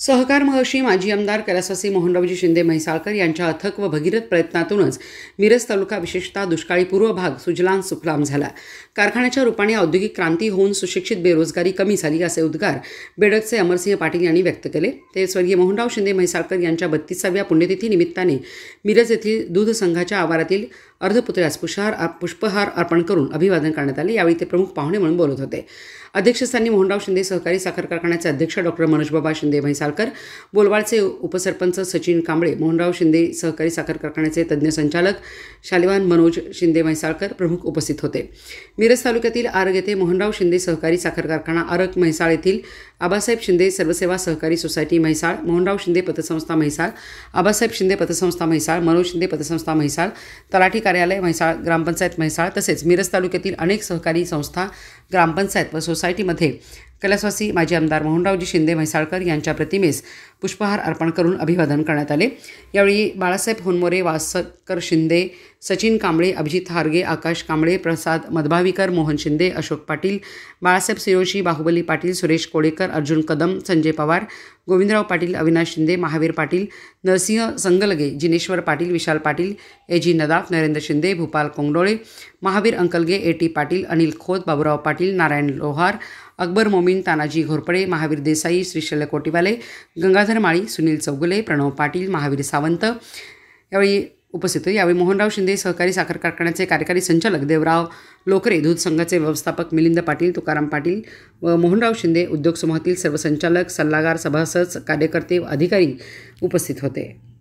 सहकार महर्षी माजी आमदार कैलासवासी मोहनरावजी शिंदे म्हैसाळकर यांच्या अथक व भगीरथ प्रयत्नातूनच मिरज तालुका विशेषतः दुष्काळी पूर्व भाग सुजलाम सुफलाम झाला। कारखान्याच्या रूपाने औद्योगिक क्रांती होऊन सुशिक्षित बेरोजगारी कमी झाली असे उद्गार बेडगचे अमरसिंह पाटील यांनी व्यक्त केले। ते स्वर्गीय मोहनराव शिंदे म्हैसाळकर यांच्या 32व्या पुण्यतिथी निमित्ताने मिरज येथील दूध संघाच्या आवारातील अर्धपुतळ्यास पुष्पहार अर्पण करून अभिवादन करण्यात आले। यावेळी ते प्रमुख पाहुणे म्हणून बोलत होते। अध्यक्षस्थानी मोहनराव शिंदे सहकारी साखर कारखान्याचे अध्यक्ष डॉक्टर मनोजबाबा शिंदे म्हैसाळकर, बोलवाडचे उपसरपंच सचिन कांबळे, मोहनराव शिंदे सहकारी साखर कारखान्याचे तज्ज्ञ संचालक शालिवान मनोज शिंदे म्हैसाळकर प्रमुख उपस्थित होते। मिरज तालुक्यातील आरग येथे मोहनराव शिंदे सहकारी साखर कारखाना, आरग म्हैसाळ येथील आबासाहेब शिंदे सर्वसेवा सहकारी सोसायटी म्हैसाळ, मोहनराव शिंदे पतसंस्था म्हैसाळ, आबासाहेब शिंदे पतसंस्था म्हैसाळ, मनोज शिंदे पतसंस्था म्हैसाळ, तलाठी कार्यालय म्हैसाळ, ग्रामपंचायत म्हैसाळ तसेच मिरज तालुक्यातील अनेक सहकारी संस्था, ग्रामपंचायत व सोसायटीमध्ये कैलासवासी माजी आमदार मोहनरावजी शिंदे म्हैसाळकर यांच्या प्रतिमेस पुष्पहार अर्पण करून अभिवादन करण्यात आले। यावेळी बाळासाहेब होनमोरे, वासकर शिंदे, सचिन कांबळे, अभिजित हारगे, आकाश कांबळे, प्रसाद मधभावीकर, मोहन शिंदे, अशोक पाटील, बाळासाहेब सिरोशी, बाहुबली पाटील, सुरेश कोळेकर, अर्जुन कदम, संजय पवार, गोविंदराव पाटील, अविनाश शिंदे, महावीर पाटील, नरसिंह संगलगे, जिनेश्वर पाटील, विशाल पाटील, एजी नदाफ, नरेंद्र शिंदे, भूपाल कोंगडोळे, महावीर अंकलगे, एटी पाटील, अनिल खोत, बाबूराव पाटील, नारायण लोहार, अकबर मोमीन, तानाजी घोरपडे, महावीर देसाई, श्रीशैल्य कोटीवाले, गंगाधर माळी, सुनील चौगुले, प्रणव पाटील, महावीर सावंत यावेळी उपस्थित होते। यावेळी मोहनराव शिंदे सहकारी साखर कारखान्याचे कार्यकारी संचालक देवराव लोकरे, दूध संघाचे व्यवस्थापक मिलिंद पाटील, तुकाराम पाटील व मोहनराव शिंदे उद्योग समूहातील सर्व संचालक, सल्लागार, सभासद, कार्यकर्ते व अधिकारी उपस्थित होते।